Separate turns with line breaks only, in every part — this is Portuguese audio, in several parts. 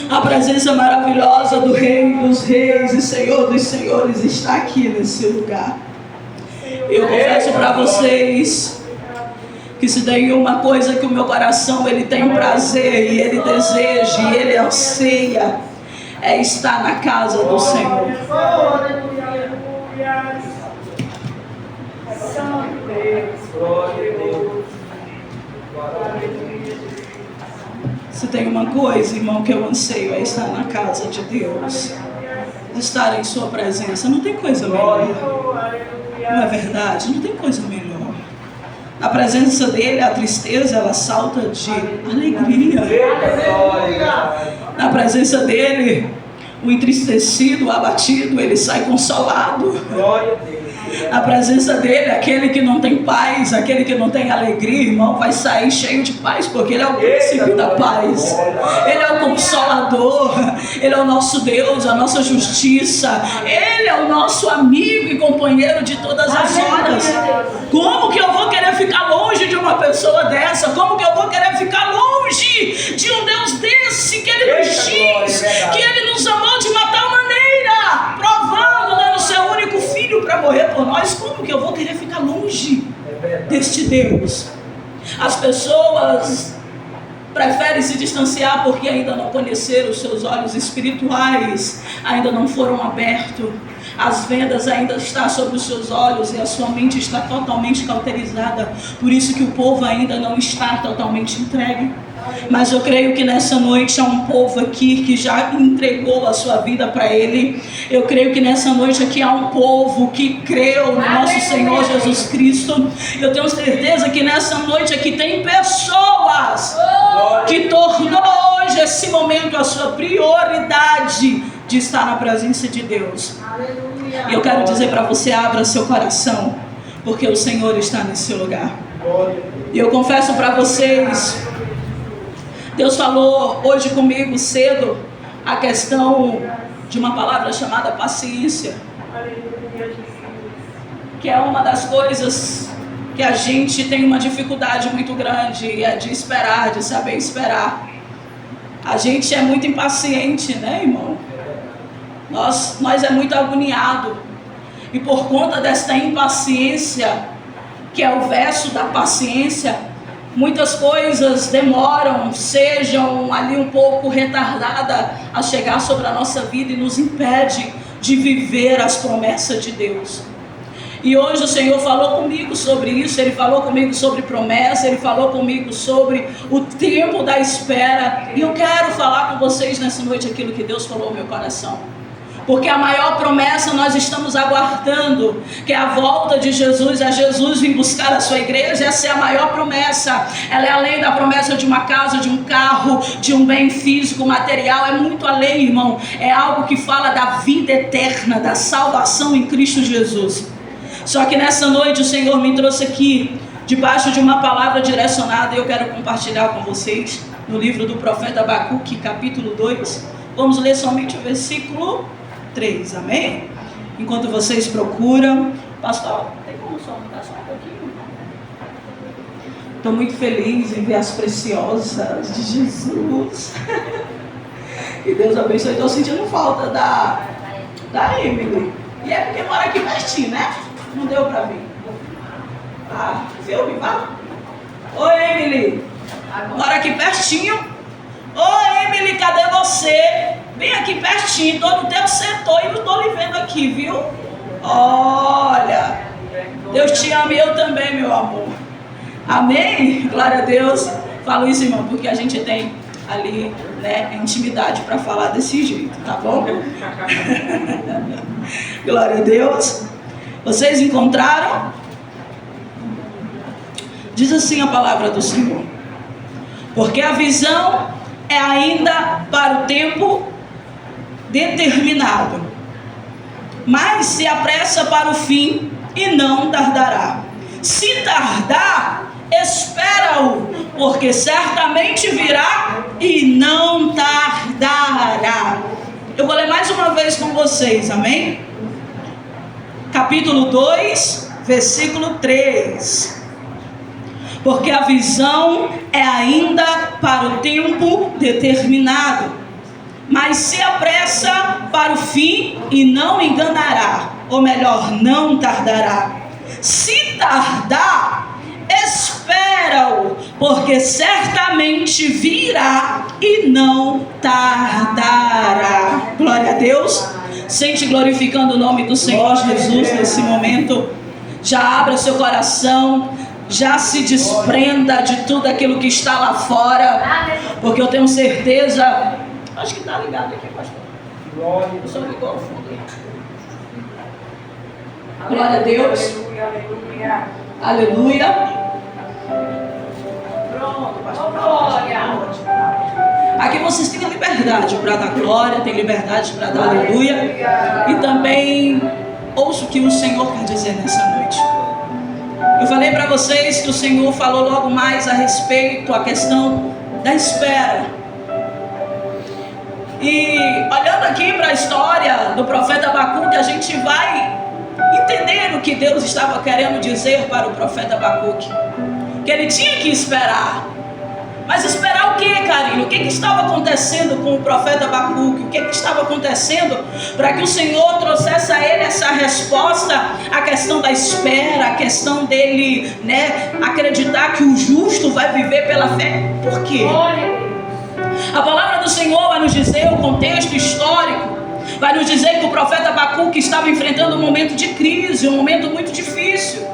A presença maravilhosa do Rei dos Reis e Senhor dos Senhores está aqui nesse lugar. Eu confesso para vocês que se tem uma coisa que o meu coração ele tem prazer e ele deseja e ele anseia, é estar na casa do Senhor. Se tem uma coisa, irmão, que eu anseio é estar na casa de Deus, estar em sua presença. Não tem coisa melhor. Não é verdade? Não tem coisa melhor. Na presença dele, a tristeza, ela salta de alegria. Na presença dele, o entristecido, o abatido, ele sai consolado. Na presença dele, aquele que não tem paz, aquele que não tem alegria, irmão, vai sair cheio de paz, porque ele é o príncipe da paz. Ele é o consolador. Ele é o nosso Deus, a nossa justiça. Ele é o nosso amigo e companheiro de todas as horas. Como que eu vou querer ficar longe de uma pessoa dessa? Como que eu vou querer ficar longe de um Deus desse que ele nos diz que ele nos amou de uma tal maneira, provando, dando o seu único filho para morrer por nós? Como que eu vou querer ficar longe deste Deus? As pessoas preferem se distanciar porque ainda não conheceram os seus olhos espirituais, ainda não foram abertos, as vendas ainda estão sobre os seus olhos e a sua mente está totalmente cauterizada. Por isso que o povo ainda não está totalmente entregue. Mas eu creio que nessa noite há um povo aqui que já entregou a sua vida para Ele. Eu creio que nessa noite aqui há um povo que creu no nosso Senhor Jesus Cristo. Eu tenho certeza que nessa noite aqui tem pessoas que tornou hoje esse momento a sua prioridade de estar na presença de Deus. E eu quero dizer para você, abra seu coração, porque o Senhor está nesse lugar. E eu confesso para vocês, Deus falou hoje comigo cedo a questão de uma palavra chamada paciência, que é uma das coisas que a gente tem uma dificuldade muito grande, é de esperar, de saber esperar. A gente é muito impaciente, né, irmão? Nós é muito agoniado, e por conta desta impaciência, que é o verso da paciência, muitas coisas demoram, sejam ali um pouco retardadas a chegar sobre a nossa vida e nos impede de viver as promessas de Deus. E hoje o Senhor falou comigo sobre isso, Ele falou comigo sobre promessa, Ele falou comigo sobre o tempo da espera. E eu quero falar com vocês nessa noite aquilo que Deus falou no meu coração. Porque a maior promessa nós estamos aguardando, que é a volta de Jesus, a Jesus vir buscar a sua igreja. Essa é a maior promessa. Ela é além da promessa de uma casa, de um carro, de um bem físico, material. É muito além, irmão. É algo que fala da vida eterna, da salvação em Cristo Jesus. Só que nessa noite o Senhor me trouxe aqui, debaixo de uma palavra direcionada, e eu quero compartilhar com vocês no livro do profeta Abacuque, capítulo 2. Vamos ler somente o versículo 3, amém? Enquanto vocês procuram, pastor, tem como só aumentar só um pouquinho? Estou muito feliz em ver as preciosas de Jesus. Que Deus abençoe. Estou sentindo falta da Emily. E é porque mora aqui pertinho, né? Não deu para vir. Ah, filme, vá. Oi, Emily. Mora aqui pertinho. Oi, Emily, cadê você? Vem aqui pertinho, estou no teu setor e não estou lhe vendo aqui, viu? Olha, Deus te ama e eu também, meu amor. Amém? Glória a Deus. Falo isso, irmão, porque a gente tem ali, né, intimidade para falar desse jeito, tá bom? Glória a Deus. Vocês encontraram? Diz assim a palavra do Senhor: porque a visão é ainda para o tempo determinado, mas se apressa para o fim e não tardará. Se tardar, espera-o, porque certamente virá e não tardará. Eu vou ler mais uma vez com vocês, amém? Capítulo 2, versículo 3. Porque a visão é ainda para o tempo determinado, mas se apressa para o fim e não enganará, ou melhor, não tardará. Se tardar, espera-o, porque certamente virá e não tardará. Glória a Deus. Sente glorificando o nome do Senhor Jesus nesse momento. Já abra seu coração, já se desprenda de tudo aquilo que está lá fora, porque eu tenho certeza. Acho que está ligado aqui, pastor. O senhor ligou ao fundo aí. Glória a Deus. Aleluia. Aleluia. Pronto, pastor. Glória. Aqui vocês têm a liberdade para dar glória, tem liberdade para dar aleluia. E também ouço o que o Senhor quer dizer nessa noite. Eu falei para vocês que o Senhor falou logo mais a respeito da questão da espera. E olhando aqui para a história do profeta Abacuque, a gente vai entender o que Deus estava querendo dizer para o profeta Abacuque. Que ele tinha que esperar. Mas esperar o que, Carinho? O que estava acontecendo com o profeta Abacuque? O que estava acontecendo para que o Senhor trouxesse a ele essa resposta à questão da espera, a questão dele, acreditar que o justo vai viver pela fé? Por quê? A palavra do Senhor vai nos dizer, o contexto histórico, vai nos dizer que o profeta Abacuque estava enfrentando um momento de crise, um momento muito difícil.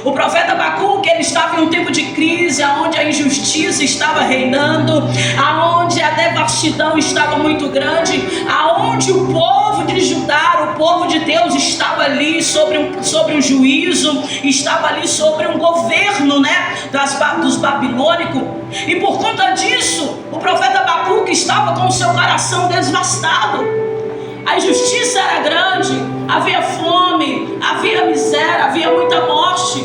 O profeta Abacuque, ele estava em um tempo de crise, onde a injustiça estava reinando, onde a devastidão estava muito grande, onde o povo de Judá, o povo de Deus, estava ali sobre um juízo, estava ali sobre um governo, dos babilônicos. E por conta disso, o profeta Abacuque estava com o seu coração devastado. A injustiça era grande, havia fome, havia miséria, havia muita morte.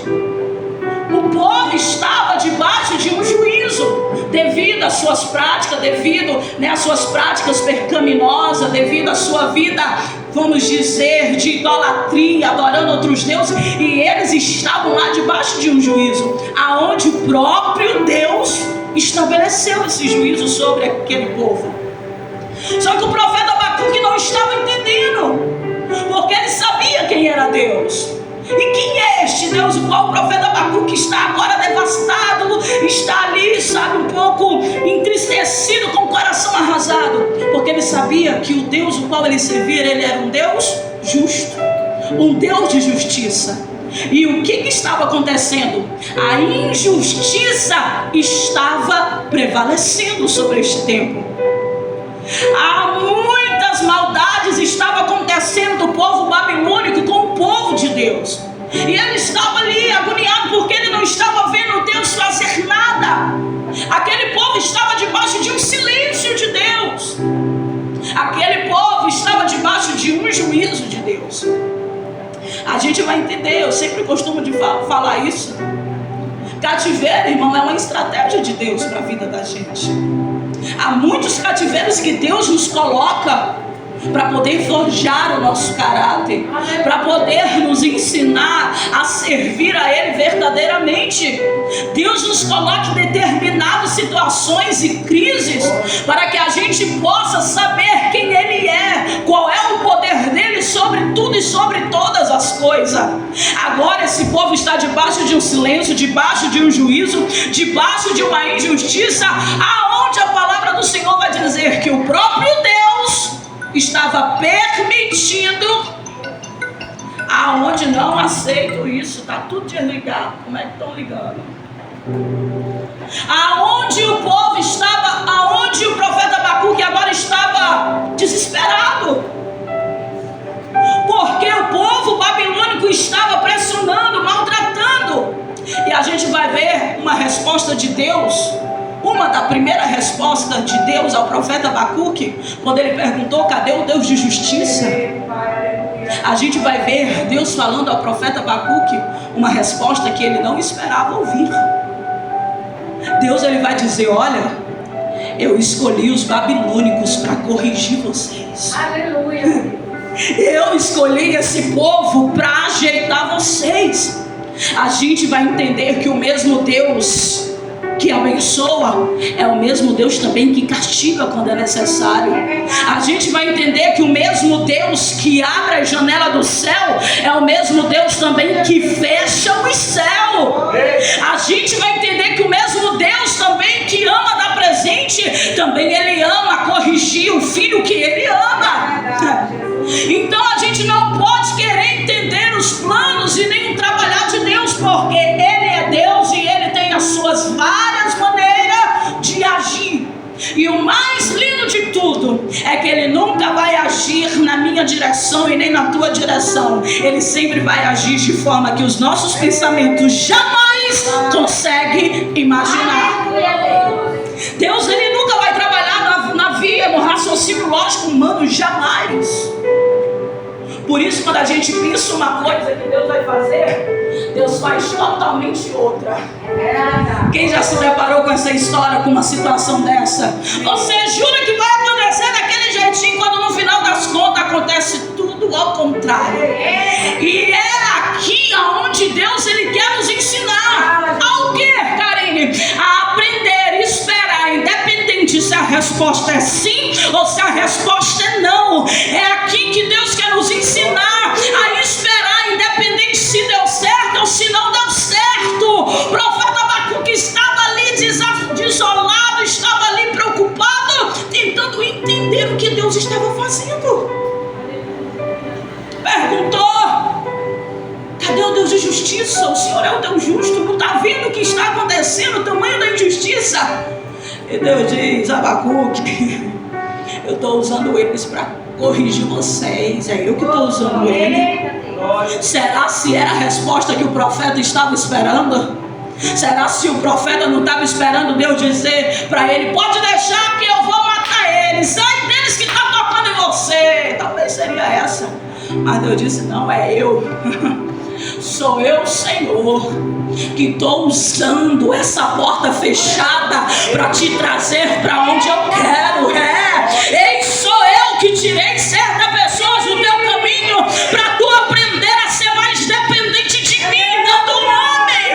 O povo estava debaixo de um juízo, devido às suas práticas, devido às suas práticas pecaminosas, devido à sua vida, vamos dizer, de idolatria, adorando outros deuses. E eles estavam lá debaixo de um juízo, aonde o próprio Deus estabeleceu esse juízo sobre aquele povo. Só que o profeta Abacuque não estava entendendo, porque ele sabia quem era Deus. E quem é este Deus, o qual o profeta Abacuque está agora devastado, está ali, um pouco entristecido, com o coração arrasado, porque ele sabia que o Deus o qual ele servia, ele era um Deus justo, um Deus de justiça. E o que estava acontecendo? A injustiça estava prevalecendo sobre este tempo. Muitas maldades estavam acontecendo do povo babilônico com o povo de Deus. E ele estava ali agoniado, porque ele não estava vendo Deus fazer nada. Aquele povo estava debaixo de um silêncio de Deus. Aquele povo estava debaixo de um juízo de Deus. A gente vai entender, eu sempre costumo de falar isso. Cativeiro, irmão, é uma estratégia de Deus para a vida da gente. Há muitos cativeiros que Deus nos coloca para poder forjar o nosso caráter, para poder nos ensinar a servir a Ele verdadeiramente. Deus nos coloca em determinadas situações e crises para que a gente possa saber quem Ele é, qual é o poder dele sobre tudo e sobre todas as coisas. Agora esse povo está debaixo de um silêncio, debaixo de um juízo, debaixo de uma injustiça, aonde a palavra do Senhor vai dizer que o próprio Deus estava permitindo, aonde não aceito isso, está tudo desligado. Como é que estão ligando? Aonde o povo estava, aonde o profeta Abacuque agora estava desesperado, porque o povo babilônico estava pressionando, maltratando. E a gente vai ver uma resposta de Deus. Uma da primeira resposta de Deus ao profeta Abacuque, quando ele perguntou: cadê o Deus de justiça? A gente vai ver Deus falando ao profeta Abacuque uma resposta que ele não esperava ouvir. Deus, ele vai dizer: olha, eu escolhi os babilônicos para corrigir vocês. Aleluia. Eu escolhi esse povo para ajeitar vocês. A gente vai entender que o mesmo Deus que abençoa, é o mesmo Deus também que castiga quando é necessário. A gente vai entender que o mesmo Deus que abre a janela do céu é o mesmo Deus também que fecha os céus. A gente vai entender que o mesmo Deus também que ama dar presente, também Ele ama corrigir o filho que Ele ama. Então a gente não pode querer entender os planos e nem o trabalhar de Deus, porque Ele é Deus e Ele tem as suas várias maneiras de agir. E o mais lindo de tudo é que Ele nunca vai agir na minha direção e nem na tua direção. Ele sempre vai agir de forma que os nossos pensamentos jamais conseguem imaginar. Deus, Ele nunca vai trabalhar na via, no raciocínio lógico humano, jamais. Por isso, quando a gente pensa uma coisa que Deus vai fazer, Deus faz totalmente outra. Quem já se deparou com essa história, com uma situação dessa? Você jura que vai acontecer daquele jeitinho, quando no final das contas acontece tudo ao contrário. E é aqui aonde Deus, Ele quer nos ensinar. Ao que, Karine? A aprender, esperar, independente se a resposta é sim ou se a resposta é não. É aqui que Deus quer nos ensinar a esperar, independente se deu certo ou se não deu certo. O profeta Abacuque estava ali desolado, estava ali preocupado, tentando entender o que Deus estava fazendo. Perguntou: cadê o Deus de justiça? O Senhor é o Deus justo, não está vendo o que está acontecendo, o tamanho da injustiça? E Deus diz: Abacuque, eu estou usando eles para corrigir vocês, é eu que estou usando ele. Será se era a resposta que o profeta estava esperando? Será se o profeta não estava esperando Deus dizer para ele: pode deixar que eu vou matar eles, sai deles que está tocando em você? Talvez seria essa, mas Deus disse: não, é eu. Sou eu, Senhor, que estou usando essa porta fechada para te trazer para onde eu quero. Ei, sou eu que tirei certas pessoas do teu caminho para tu aprender a ser mais dependente de mim, não do homem.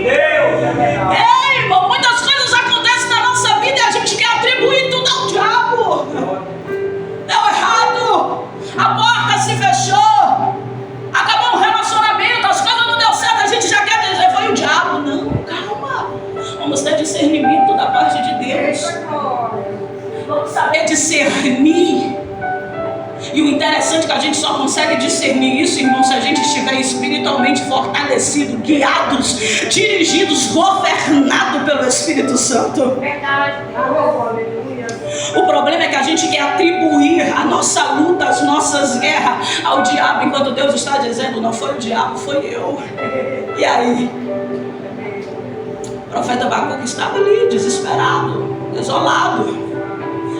Ei, irmão, muitas coisas acontecem na nossa vida e a gente quer atribuir tudo ao diabo. Deu errado, a porta se fechou, acabou um relacionamento, as coisas não deu certo, a gente já quer dizer foi o diabo. Não, calma, vamos ter discernimento da parte de Deus, vamos saber discernir. E o interessante é que a gente só consegue discernir isso, irmão, se a gente estiver espiritualmente fortalecido, guiados, dirigidos, governados pelo Espírito Santo.
Verdade.
O problema é que a gente quer atribuir a nossa luta, as nossas guerras ao diabo, enquanto Deus está dizendo: não foi o diabo, foi eu. E aí? O profeta Abacuque estava ali, desesperado, desolado.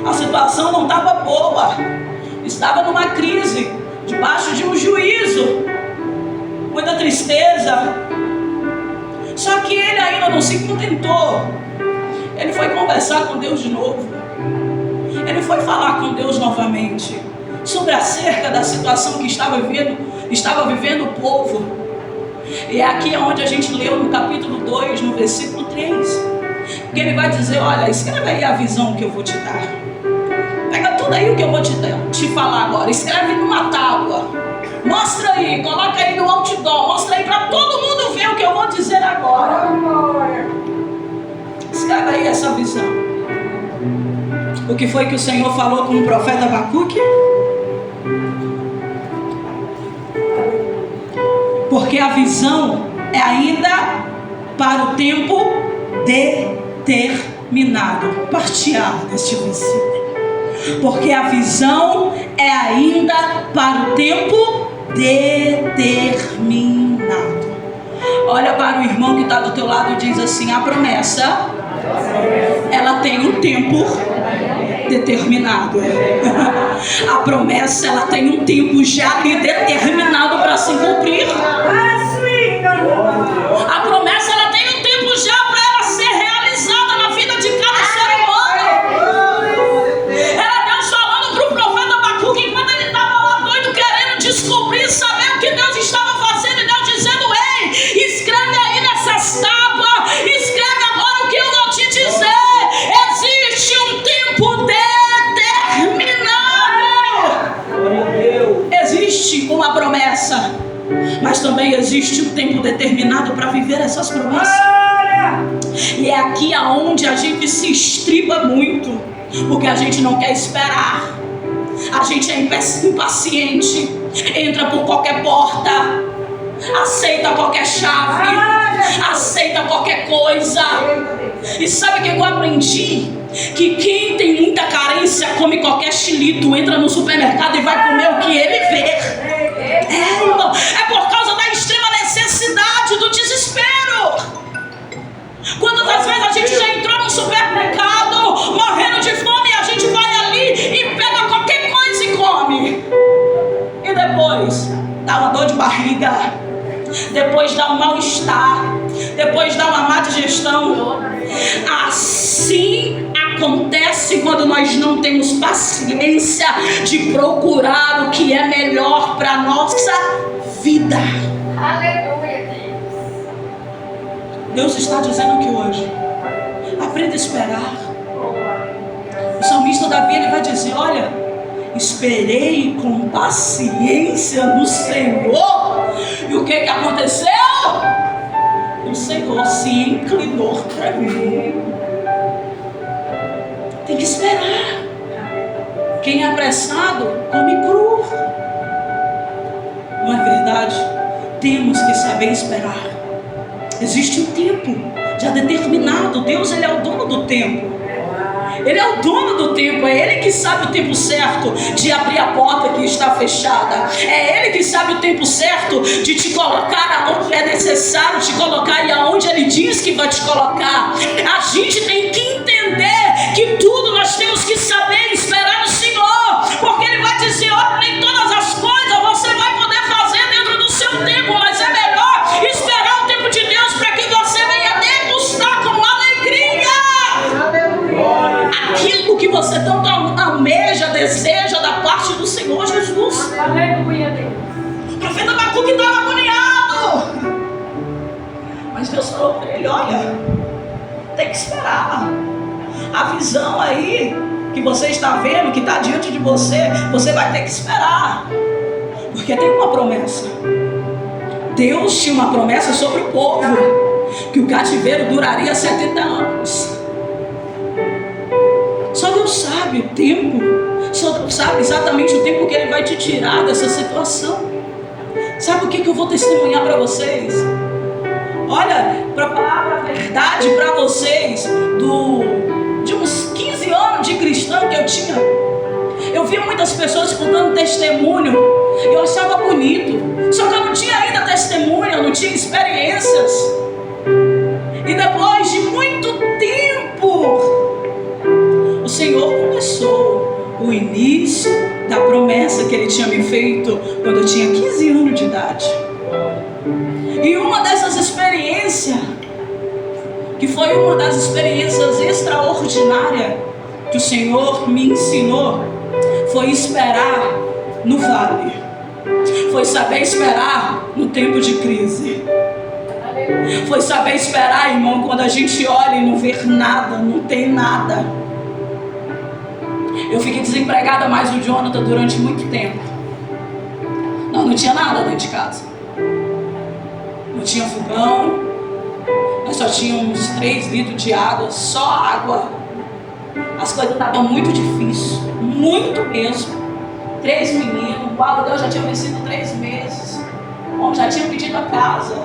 A situação não estava boa, estava numa crise, debaixo de um juízo, muita tristeza. Só que ele ainda não se contentou. Ele foi conversar com Deus de novo. Ele foi falar com Deus novamente sobre acerca da situação que estava vivendo o povo. E é aqui onde a gente leu no capítulo 2, no versículo 3, que ele vai dizer: olha, escreve aí a visão que eu vou te dar. Pega tudo aí o que eu vou te falar agora, escreve numa tábua, mostra aí, coloca aí no outdoor, mostra aí para todo mundo ver o que eu vou dizer agora. Escreve aí essa visão. O que foi que o Senhor falou com o profeta Abacuque? Porque a visão é ainda para o tempo determinado. Partear neste versículo. Porque a visão é ainda para o tempo determinado. Olha para o irmão que está do teu lado e diz assim: a promessa, ela tem um tempo determinado. A promessa, ela tem um tempo já determinado para se cumprir. A promessa, ela tem um tempo já para ela ser realizada na vida de cada ser humano. Era Deus falando para o profeta Abacuque enquanto ele estava lá doido, querendo descobrir, saber o que Deus estava fazendo, e Deus dizendo: ei, escreve aí nessas tábuas, escreve agora o mas também existe um tempo determinado para viver essas promessas. E é aqui aonde a gente se estriba muito, porque a gente não quer esperar. A gente é impaciente, entra por qualquer porta, aceita qualquer chave, aceita qualquer coisa. E sabe o que eu aprendi? Que quem tem muita carência come qualquer chilito, entra no supermercado e vai comer o que ele vê. Irmão, é por causa da extrema necessidade, do desespero. Quantas vezes a gente já entrou no supermercado morrendo de fome e a gente vai ali e pega qualquer coisa e come. E depois dá uma dor de barriga, depois dá um mal-estar, depois dá uma má digestão. Assim acontece quando nós não temos paciência de procurar o que é melhor para nossa vida.
Aleluia,
Deus está dizendo aqui hoje: aprenda a esperar. O salmista Davi, ele vai dizer: olha, esperei com paciência no Senhor. E o que aconteceu? O Senhor se inclinou para mim. Tem que esperar. Quem é apressado come cru. Não é verdade? Temos que saber esperar. Existe um tempo já determinado. Deus, ele é o dono do tempo. Ele é o dono do tempo. É Ele que sabe o tempo certo de abrir a porta que está fechada. É Ele que sabe o tempo certo de te colocar aonde é necessário te colocar e aonde Ele diz que vai te colocar. A gente tem que entender que tudo nós temos que saber esperar no Senhor, porque Ele vai dizer: olha, nem todas as coisas você vai poder fazer dentro do seu tempo, mas é melhor esperar o tempo de Deus para que você venha degustar com alegria aquilo que você tanto almeja, deseja da parte do Senhor Jesus.
aleluia, Deus.
O profeta Abacuque estava agoniado, mas Deus falou para ele: olha, tem que esperar. A visão aí que você está vendo, que está diante de você, você vai ter que esperar, porque tem uma promessa. Deus tinha uma promessa sobre o povo, que o cativeiro duraria 70 anos. Só Deus sabe o tempo, só Deus sabe exatamente o tempo que Ele vai te tirar dessa situação. Sabe o que eu vou testemunhar para vocês? Olha, para falar a verdade para vocês, de uns 15 anos de cristão que eu tinha, eu via muitas pessoas contando testemunho, eu achava bonito, só que eu não tinha ainda testemunho, eu não tinha experiências. E depois de muito tempo, o Senhor começou o início da promessa que Ele tinha me feito quando eu tinha 15 anos de idade. E uma dessas experiências, que foi uma das experiências extraordinárias que o Senhor me ensinou, foi esperar no vale. Foi saber esperar no tempo de crise. Foi saber esperar, irmão, quando a gente olha e não vê nada, não tem nada. Eu fiquei desempregada mais o Jonathan durante muito tempo. Não tinha nada dentro de casa. Não tinha fogão. Nós só tínhamos 3 litros de água, só água. As coisas estavam muito difíceis, muito mesmo. 3 meninos, o aluguel já tinha vencido 3 meses. Bom, já tinha pedido a casa.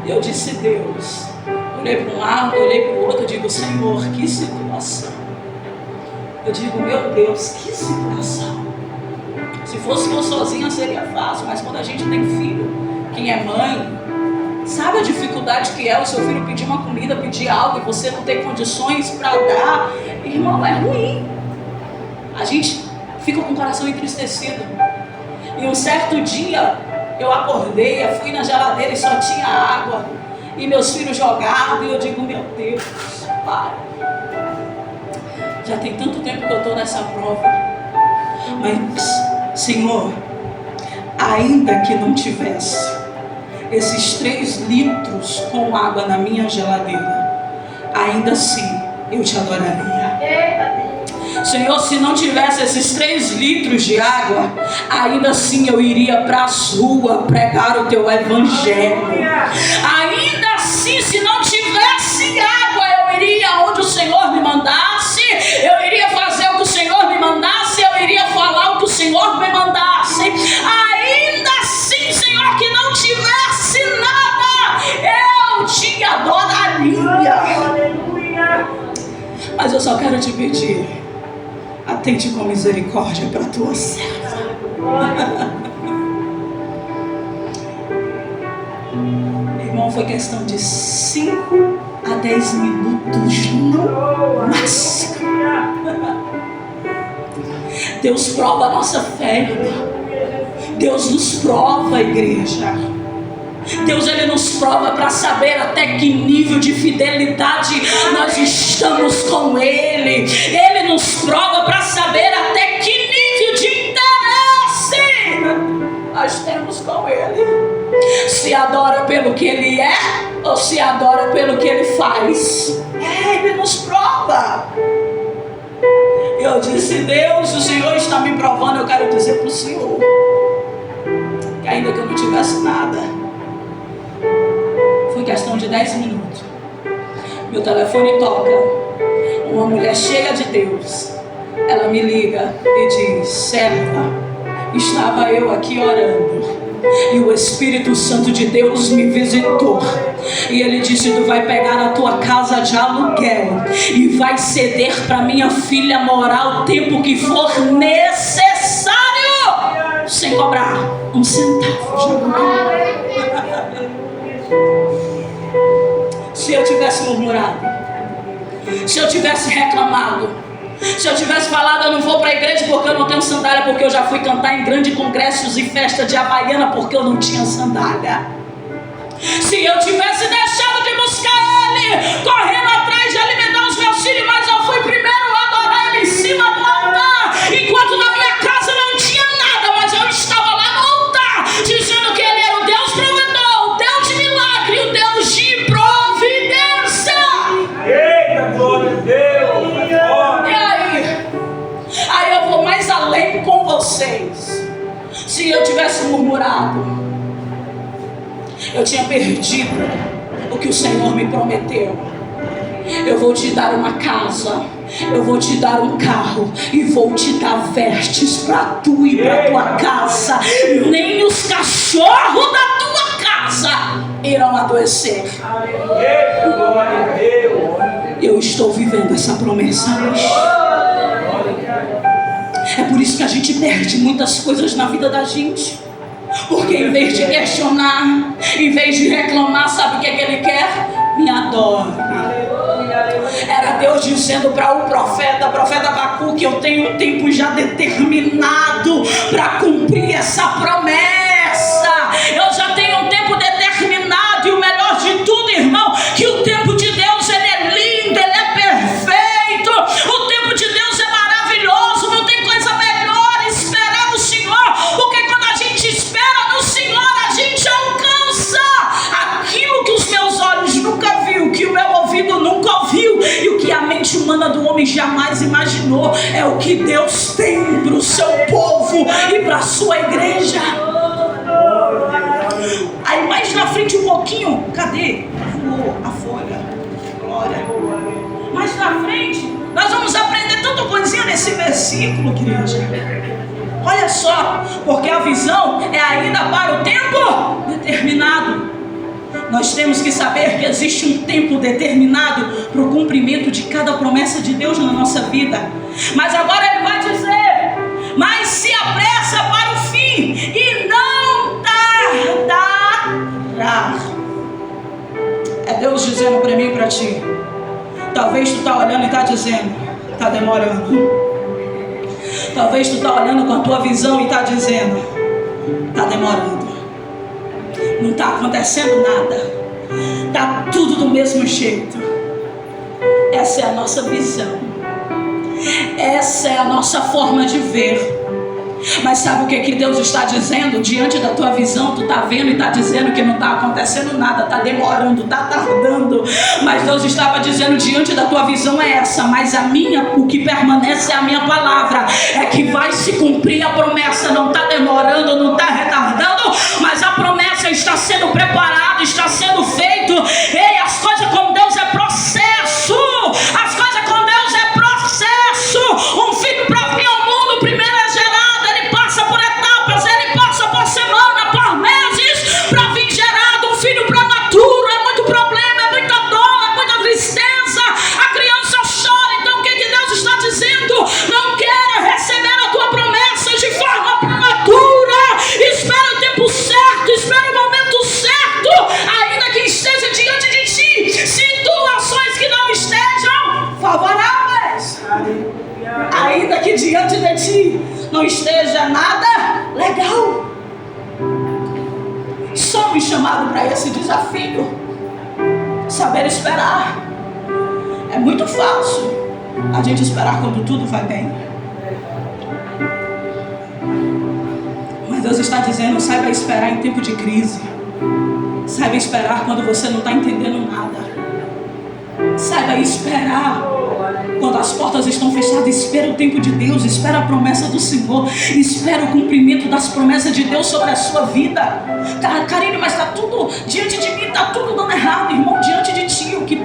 Eu disse: Deus. Olhei para um lado, olhei para o outro, eu digo: Senhor, que situação. Eu digo: meu Deus, que situação. Se fosse eu sozinha seria fácil, mas quando a gente tem filho, quem é mãe, sabe a dificuldade que é o seu filho pedir uma comida, pedir algo e você não ter condições para dar. Irmão, é ruim. A gente fica com o coração entristecido. E um certo dia eu acordei, eu fui na geladeira e só tinha água, e meus filhos jogados, e eu digo: meu Deus, Pai, já tem tanto tempo que eu estou nessa prova, mas Senhor, ainda que não tivesse esses 3 litros com água na minha geladeira, ainda assim eu te adoraria. Senhor, se não tivesse esses 3 litros de água, ainda assim eu iria para as ruas pregar o teu evangelho. Ainda assim, se não tivesse água, eu iria onde o Senhor me mandasse, eu iria fazer o que o Senhor me mandasse, eu iria falar o que o Senhor me mandasse. Ainda assim, Senhor, que não tivesse nada, eu te adoraria. Mas eu só quero te pedir, atente com misericórdia para a tua serva. Irmão, foi questão de 5 a 10 minutos no máximo. Deus prova a nossa fé. Deus nos prova, igreja. Deus, Ele nos prova para saber até que nível de fidelidade nós estamos com Ele. Ele nos prova para saber até que nível de interesse nós temos com Ele. Se adora pelo que Ele é ou se adora pelo que Ele faz. Ele nos prova. Eu disse: Deus, o Senhor está me provando. Eu quero dizer para o Senhor que ainda que eu não tivesse nada, foi questão de 10 minutos, meu telefone toca, uma mulher cheia de Deus, ela me liga e diz: serva, estava eu aqui orando e o Espírito Santo de Deus me visitou, e ele disse: tu vai pegar a tua casa de aluguel e vai ceder para minha filha morar o tempo que for necessário, sem cobrar um centavo de aluguel. Se eu tivesse murmurado, se eu tivesse reclamado, se eu tivesse falado: eu não vou para a igreja porque eu não tenho sandália, porque eu já fui cantar em grandes congressos e festa de Havaiana porque eu não tinha sandália. Se eu tivesse deixado de buscar Ele, correndo atrás de alimentar os meus filhos, mas eu fui primeiro adorar Ele em cima do altar, enquanto na minha casa não tinha nada, mas eu estava lá no altar, dizendo que Ele era o Deus provedor, o Deus de milagre, o Deus de providência.
Eita, glória a Deus!
E aí eu vou mais além com vocês. Se eu tivesse murmurado, eu tinha perdido o que o Senhor me prometeu. Eu vou te dar uma casa, eu vou te dar um carro e vou te dar vestes para tu e para tua casa. Nem os cachorros da tua casa irão adoecer.
Eita, glória a Deus!
Eu estou vivendo essa promessa hoje. É por isso que a gente perde muitas coisas na vida da gente. Porque em vez de questionar, em vez de reclamar, sabe o que é que Ele quer? Me adore. Era Deus dizendo para o profeta Abacuque: eu tenho um tempo já determinado para cumprir essa promessa. Eu já tenho um tempo determinado, e o melhor de tudo, irmão, que o tempo de Deus, ele é lindo, ele é perfeito. O tempo de Deus é maravilhoso. Não tem coisa melhor esperar no Senhor, porque quando a gente espera no Senhor, a gente alcança aquilo que os meus olhos nunca viu, que o meu ouvido nunca ouviu, e o que a mente humana do homem jamais imaginou. É o que Deus tem para o seu povo e para a sua igreja. Aí mais na frente um pouquinho, cadê? Voou a folha. Glória. Mais na frente, nós vamos aprender tanta coisinha nesse versículo, igreja. Olha só, porque a visão é ainda para o tempo determinado. Nós temos que saber que existe um tempo determinado para o cumprimento de cada promessa de Deus na nossa vida. Mas agora Ele vai dizer: mas se apressa para o fim e não tardará. É Deus dizendo para mim e para ti. Talvez tu tá olhando e tá dizendo: tá demorando. Talvez tu tá olhando com a tua visão e tá dizendo: tá demorando. Não está acontecendo nada, está tudo do mesmo jeito. Essa é a nossa visão, essa é a nossa forma de ver. Mas sabe o que Deus está dizendo? Diante da tua visão, tu está vendo e está dizendo que não está acontecendo nada, está demorando, está tardando. Mas Deus estava dizendo, diante da tua visão é essa, mas a minha, o que permanece é a minha palavra, é que vai se cumprir a promessa. Não está demorando, não está retardando, mas a promessa está sendo preparada, está sendo feito. Ei, as coisas com Deus é processo. As coisas com Deus é processo. Um filho para vir ao mundo, primeiro é gerado, ele passa por etapas, ele passa por semana, por meses, para vir gerado. Um filho prematuro, é muito problema, é muita dor, é muita tristeza, a criança chora. Então o que Deus está dizendo? Não quero receber a tua promessa de forma prematura. Espera o tempo certo, espera o momento certo, ainda que esteja diante de ti situações que não estejam favoráveis, ainda que diante de ti não esteja nada legal. Somos chamados para esse desafio, saber esperar. É muito fácil a gente esperar quando tudo vai bem, mas Deus está dizendo, saiba esperar em tempo de crise. Saiba esperar quando você não está entendendo nada. Saiba esperar quando as portas estão fechadas. Espera o tempo de Deus, espera a promessa do Senhor, espera o cumprimento das promessas de Deus sobre a sua vida. Karine, mas está tudo diante de mim, está tudo dando errado, irmão. Diante de ti, o que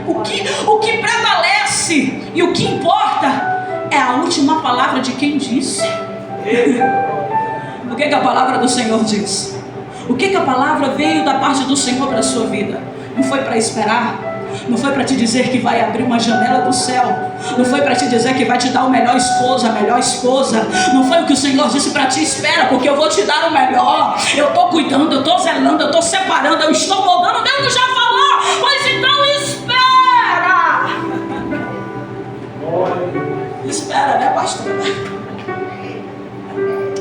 prevalece e o que importa é a última palavra de quem disse. O que a palavra do Senhor diz? O que a palavra veio da parte do Senhor para a sua vida? Não foi para esperar, não foi para te dizer que vai abrir uma janela do céu, não foi para te dizer que vai te dar o melhor esposo, a melhor esposa. Não foi o que o Senhor disse para ti, espera, porque eu vou te dar o melhor. Eu estou cuidando, eu estou zelando, eu estou separando, eu estou moldando. Deus já falou, mas então espera. Espera, né, pastora?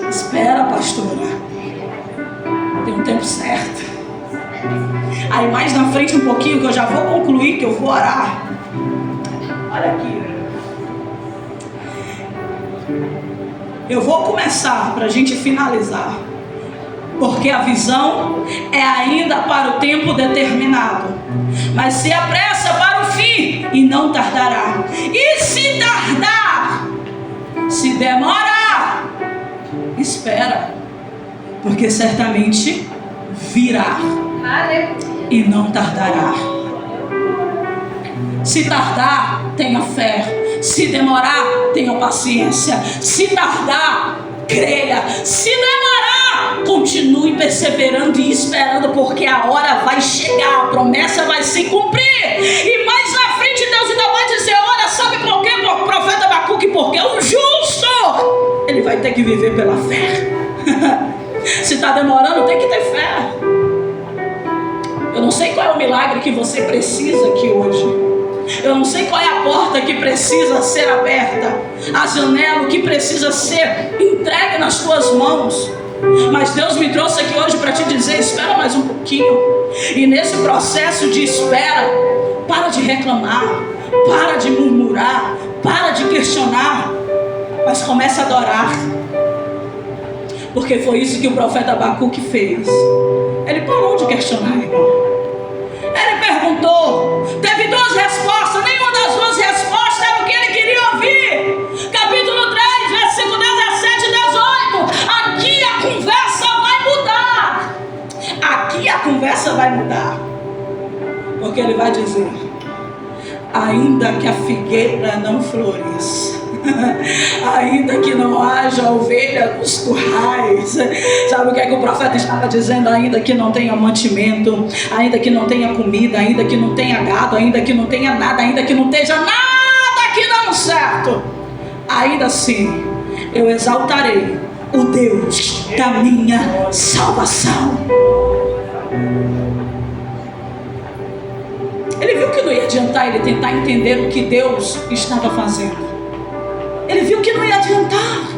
Espera, pastora. Tem um tempo certo. Aí mais na frente um pouquinho, que eu já vou concluir, que eu vou orar. Olha aqui. Eu vou começar para a gente finalizar, porque a visão é ainda para o tempo determinado, mas se apressa para o fim e não tardará. E se tardar, se demorar, espera, porque certamente virá e não tardará. Se tardar, tenha fé. Se demorar, tenha paciência. Se tardar, creia. Se demorar, continue perseverando e esperando, porque a hora vai chegar, a promessa vai se cumprir. E mais na frente Deus ainda vai dizer, olha, sabe por quê, profeta Abacuque? Porque o justo, ele vai ter que viver pela fé. Se está demorando, tem que ter fé. Eu não sei qual é o milagre que você precisa aqui hoje. Eu não sei qual é a porta que precisa ser aberta, a janela que precisa ser entregue nas tuas mãos. Mas Deus me trouxe aqui hoje para te dizer, espera mais um pouquinho. E nesse processo de espera, para de reclamar, para de murmurar, para de questionar, mas comece a adorar. Porque foi isso que o profeta Abacuque fez. Ele parou de questionar, irmão. Ele perguntou, teve duas respostas, nenhuma das duas respostas era o que ele queria ouvir. Capítulo 3, versículo 17 e 18. Aqui a conversa vai mudar. Aqui a conversa vai mudar. Porque ele vai dizer, ainda que a figueira não floresça, ainda que não haja ovelha nos currais. Sabe o que é que o profeta estava dizendo? Ainda que não tenha mantimento, ainda que não tenha comida, ainda que não tenha gado, ainda que não tenha nada, ainda que não esteja nada aqui dando certo, ainda assim eu exaltarei o Deus da minha salvação. Ele viu que não ia adiantar ele tentar entender o que Deus estava fazendo. Ele viu que não ia adiantar.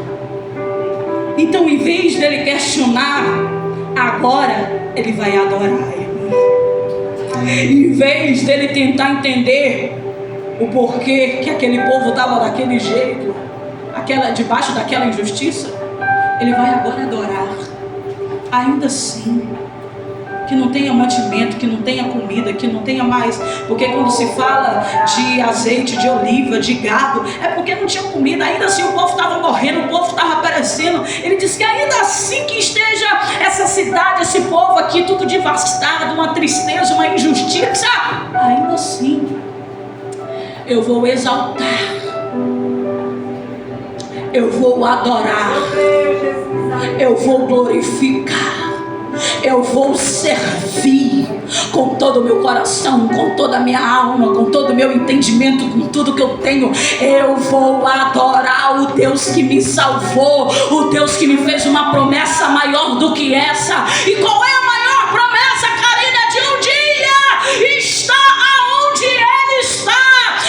Então, em vez dele questionar, agora ele vai adorar. Em vez dele tentar entender o porquê que aquele povo estava daquele jeito, debaixo daquela injustiça, ele vai agora adorar. Ainda assim, que não tenha mantimento, que não tenha comida, que não tenha mais, porque quando se fala de azeite, de oliva, de gado, é porque não tinha comida. Ainda assim o povo estava morrendo, o povo estava perecendo. Ele disse que ainda assim que esteja essa cidade, esse povo aqui, tudo devastado, uma tristeza, uma injustiça, ainda assim eu vou exaltar, eu vou adorar, eu vou glorificar, eu vou servir com todo o meu coração, com toda a minha alma, com todo o meu entendimento, com tudo que eu tenho. Eu vou adorar o Deus que me salvou, o Deus que me fez uma promessa maior do que essa. E qual é a maior promessa, Karina? De um dia está aonde Ele está.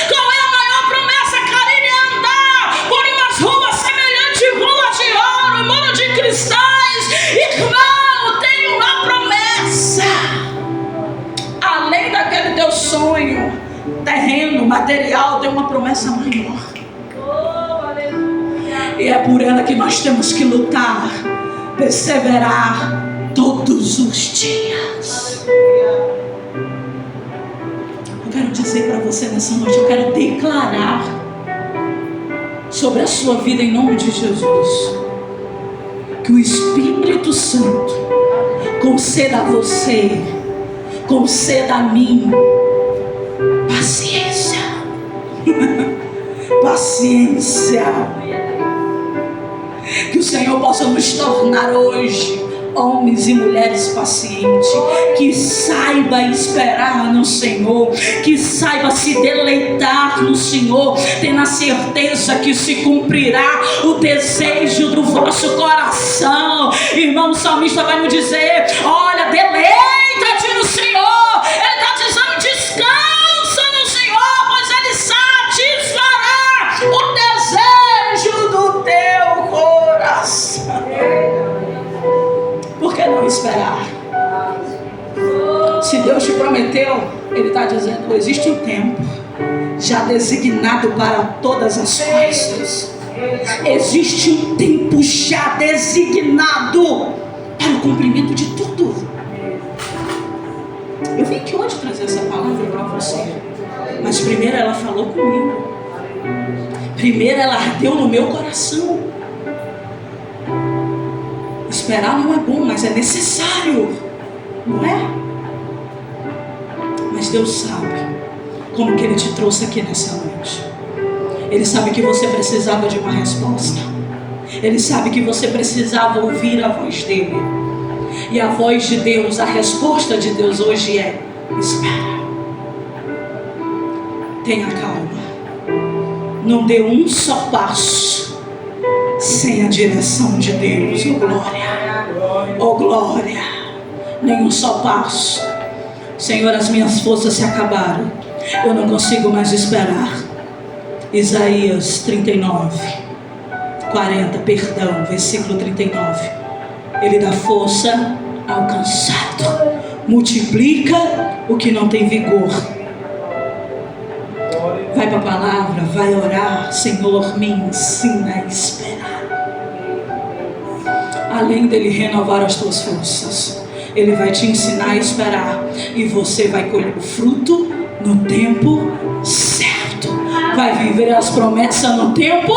Qual é a maior promessa, Karina? É andar por umas ruas semelhantes ruas de ouro, muro de cristais. Irmão, tem uma promessa. Além daquele teu sonho terreno, material, tem uma promessa maior. E é por ela que nós temos que lutar, perseverar todos os dias. Eu quero dizer para você nessa noite, eu quero declarar sobre a sua vida em nome de Jesus, que o Espírito Santo conceda a você, conceda a mim paciência. Paciência. Que o Senhor possa nos tornar hoje homens e mulheres pacientes, que saiba esperar no Senhor, que saiba se deleitar no Senhor, tendo a certeza que se cumprirá o desejo do vosso coração. Irmão, o salmista vai nos dizer: olha, deleita-te no Senhor. Ele está dizendo: descansa no Senhor, pois Ele satisfará o desejo do teu coração. Por que não esperar? Se Deus te prometeu, Ele está dizendo: existe um tempo já designado para todas as coisas. Existe um tempo já designado para o cumprimento de tudo. Eu vim aqui hoje trazer essa palavra para você, mas primeiro ela falou comigo. Primeiro ela ardeu no meu coração. Esperar não é bom, mas é necessário, não é? Mas Deus sabe como que Ele te trouxe aqui nessa noite. Ele sabe que você precisava de uma resposta. Ele sabe que você precisava ouvir a voz dEle. E a voz de Deus, a resposta de Deus hoje é: espera. Tenha calma. Não dê um só passo sem a direção de Deus. Oh glória, oh glória. Nenhum só passo. Senhor, as minhas forças se acabaram, eu não consigo mais esperar. Isaías 39, 40, perdão, versículo 39. Ele dá força ao cansado, multiplica o que não tem vigor. Vai para a palavra, vai orar. Senhor, me ensina a esperar. Além dele renovar as tuas forças, Ele vai te ensinar a esperar, e você vai colher o fruto no tempo certo. Vai viver as promessas no tempo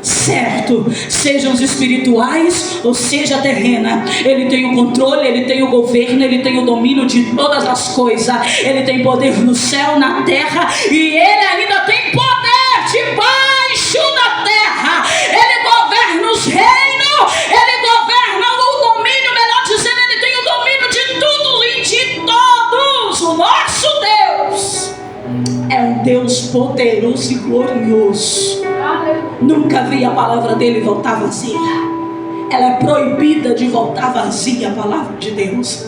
certo, sejam os espirituais ou seja terrena. Ele tem o controle, Ele tem o governo, Ele tem o domínio de todas as coisas. Ele tem poder no céu, na terra, e Ele ainda tem poder debaixo da terra. Ele governa os reinos, Ele governa o domínio, melhor dizendo, Ele tem o domínio de tudo e de todos. O nosso Deus é um Deus poderoso e glorioso. Nunca vi a palavra dele voltar vazia. Ela é proibida de voltar vazia, a palavra de Deus.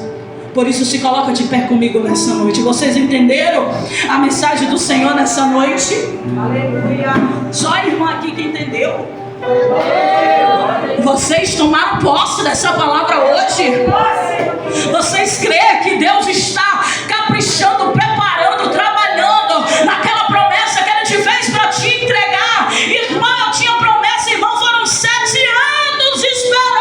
Por isso, se coloca de pé comigo nessa noite. Vocês entenderam a mensagem do Senhor nessa noite? Aleluia. Só a irmã aqui que entendeu. Vocês tomaram posse dessa palavra hoje? Vocês creem que Deus está caprichando, preparando, trabalhando naquela promessa que Ele te fez para te entregar? Irmão, eu tinha promessa, irmão, foram 7 anos esperando.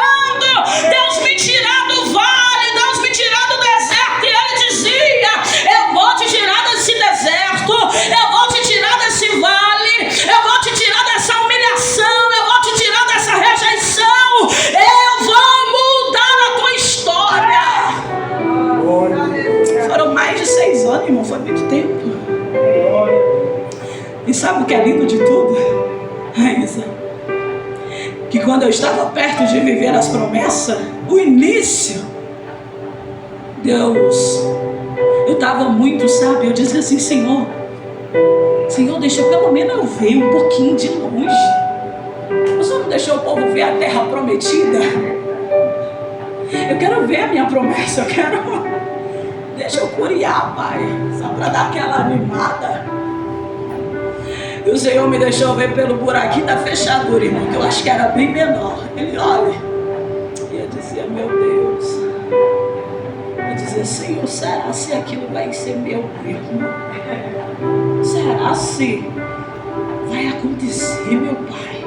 que é lindo de tudo? Isa, que quando eu estava perto de viver as promessas, o início, Deus, eu estava muito, sabe, eu dizia assim, Senhor, deixa pelo menos eu ver um pouquinho de longe. O Senhor não deixou o povo ver a terra prometida? Eu quero ver a minha promessa, deixa eu curiar, Pai, só para dar aquela animada. E o Senhor me deixou ver pelo buraquinho da fechadura, irmão, que eu acho que era bem menor. Ele olha, e eu dizia, meu Deus, eu dizia, Senhor, será se aquilo vai ser meu mesmo? Será se vai acontecer, meu Pai?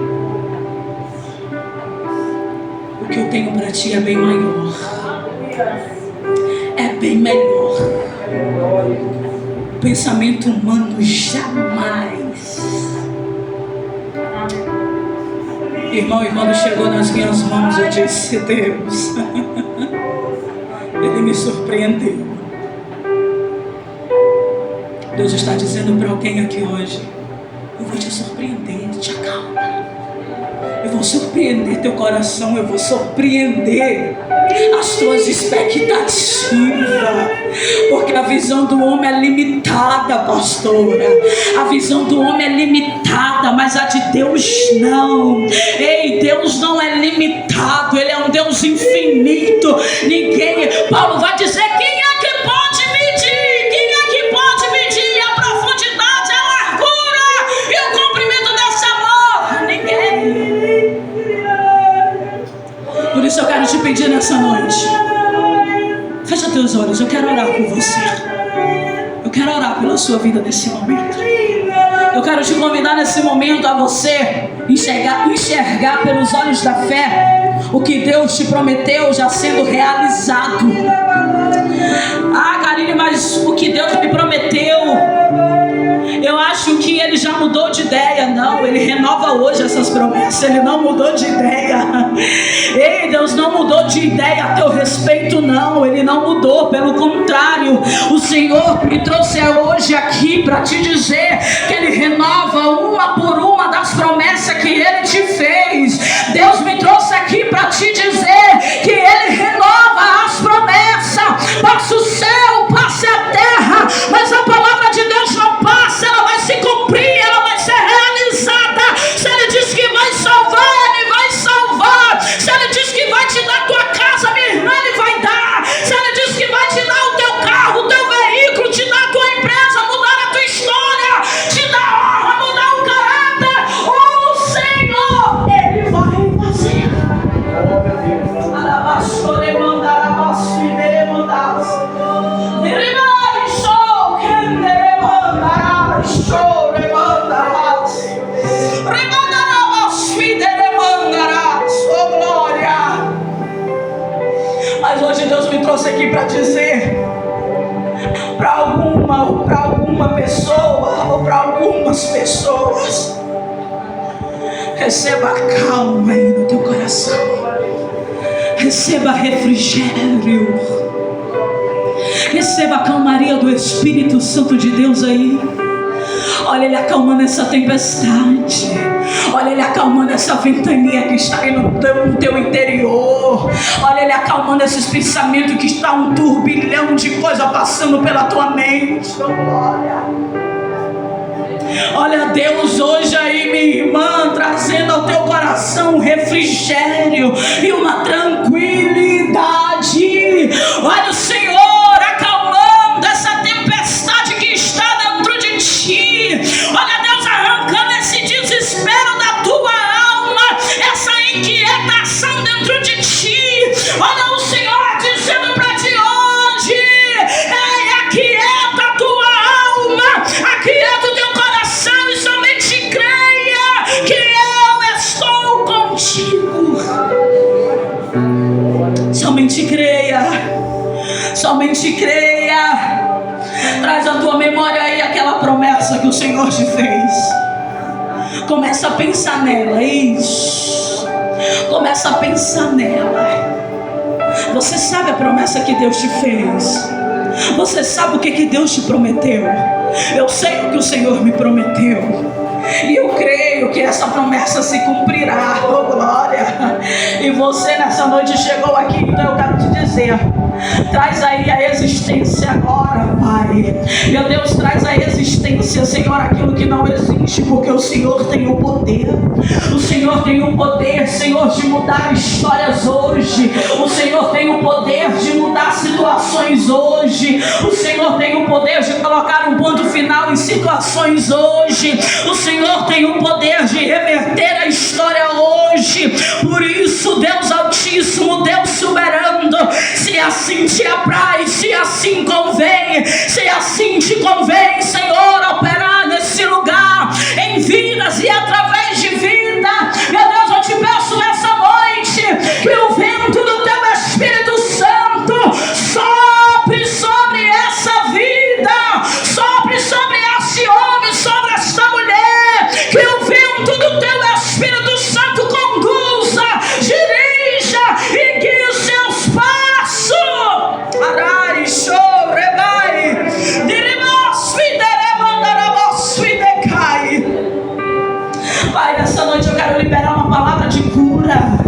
O que eu tenho para ti é bem maior, é bem melhor. O pensamento humano jamais. Irmão, e quando chegou nas minhas mãos, eu disse, Deus, Ele me surpreendeu. Deus está dizendo para alguém aqui hoje, eu vou te surpreender, te acalma. Eu vou surpreender teu coração, eu vou surpreender as tuas expectativas, porque a visão do homem é limitada, pastora. A visão do homem é limitada, mas a de Deus não. Ei, Deus não é limitado, Ele é um Deus infinito. Paulo vai dizer, quem é que pode medir? Quem é que pode medir a profundidade, a largura e o comprimento desse amor? Ninguém. Por isso eu quero te pedir nessa noite, fecha teus olhos, eu quero orar por você. Eu quero orar pela sua vida nesse momento. Eu quero te convidar nesse momento a você enxergar pelos olhos da fé o que Deus te prometeu já sendo realizado. Ah, Karine, mas o que Deus me prometeu, eu acho que Ele já mudou de ideia. Não, Ele renova hoje essas promessas. Ele não mudou de ideia. Ei, Deus não mudou de ideia a teu respeito, não. Ele não mudou, pelo contrário. O Senhor me trouxe hoje aqui para te dizer que Ele renova uma por uma das promessas que Ele te fez. Deus me trouxe aqui para te dizer que Ele renova as promessas. Passa o céu, passa a terra, mas a palavra de Deus não passa. Ela vai se cumprir, ela vai ser realizada. Se Ele diz que vai salvar, Ele vai salvar. Se Ele diz que vai te dar tua casa, minha irmã, Ele vai dar. Se Ele diz que vai te dar o teu carro, o teu veículo, te dar a tua empresa, mudar a tua história, te dar honra, mudar o caráter, o Senhor, Ele vai fazer. Mas hoje Deus me trouxe aqui para dizer para alguma pessoa ou para algumas pessoas: receba calma aí no teu coração, receba refrigério, receba a calmaria do Espírito Santo de Deus aí. Olha Ele acalmando essa tempestade. Olha Ele acalmando essa ventania que está aí no teu interior. Olha Ele acalmando esses pensamentos que está um turbilhão de coisa passando pela tua mente. Olha Deus hoje aí, minha irmã, trazendo ao teu coração um refrigério e uma tranquilidade. Olha o Senhor acalmando essa tempestade que está dentro de ti. Olha Deus arrancando esse desespero da tua alma, essa inquietação dentro de ti. Olha o Senhor dizendo para ti hoje: ei, aquieta a tua alma, aquieta o teu coração e somente creia que eu estou contigo. Somente creia, somente creia. Traz à tua memória aí aquela promessa que o Senhor te fez. Começa a pensar nela, isso. Começa a pensar nela. Você sabe a promessa que Deus te fez? Você sabe o que Deus te prometeu? Eu sei o que o Senhor me prometeu. E eu creio que essa promessa se cumprirá. Oh, glória! E você nessa noite chegou aqui, então eu quero te dizer: traz aí a existência agora, Pai. Meu Deus, traz a existência, Senhor, aquilo que não existe, porque o Senhor tem o poder. O Senhor tem o poder, Senhor, de mudar histórias hoje. O Senhor tem o poder de mudar situações hoje. O Senhor tem o poder de colocar um ponto final em situações hoje. O Senhor tem o poder de reverter a história hoje. Por isso, Deus Altíssimo, Deus Soberano, se assim te apraz, se assim convém, se assim te convém, Senhor, operar nesse lugar, em vidas e através de vida, meu Deus, eu te peço nessa noite que o vento do teu Espírito Santo sopre sobre essa vida, sopre sobre esse homem, sobre essa mulher, que o vento do teu Espírito Santo conduza, dirija e guie os seus passos. Arai, show, rebai, diremos, fideremos, fidecai. Pai, nessa noite eu quero liberar uma palavra de cura.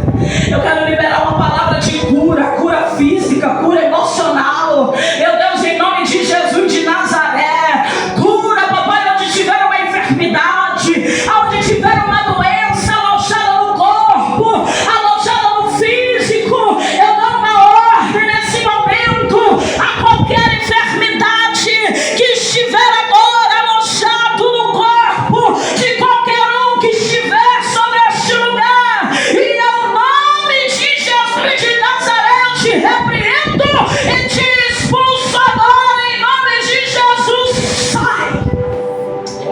Eu quero liberar uma palavra de cura, cura física, cura emocional. Meu Deus, em nome de Jesus de Nazaré, cura, papai, onde tiver uma enfermidade, onde tiver uma doença alojada no corpo, alojada no físico, eu dou uma ordem nesse momento a qualquer enfermidade que estiver agora alojado no corpo de qualquer um que estiver sobre este lugar, e ao nome de Jesus de Nazaré eu te repreendo e te expulso agora em nome de Jesus. Sai!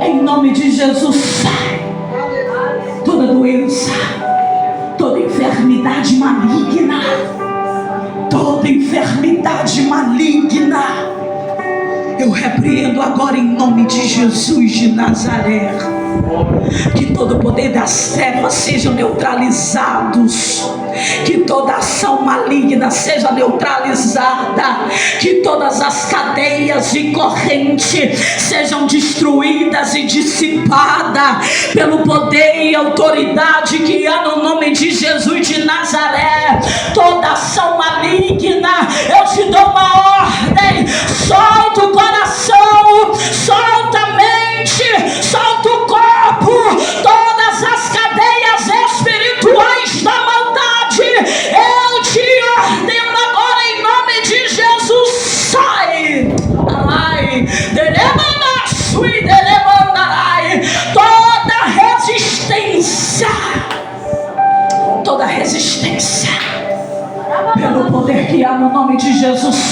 Em nome de Jesus, sai! Toda doença, toda enfermidade maligna, toda enfermidade maligna, eu repreendo agora em nome de Jesus de Nazaré. Que todo o poder das trevas sejam neutralizados, que toda ação maligna seja neutralizada, que todas as cadeias de corrente sejam destruídas e dissipadas pelo poder e autoridade que há no nome de Jesus de Nazaré. Toda ação maligna, eu te dou uma ordem: solta o coração, solta a mente, solta o corpo, todas as cadeias espirituais da maldade, eu te ordeno agora em nome de Jesus, sai! Ai, toda resistência, pelo poder que há no nome de Jesus,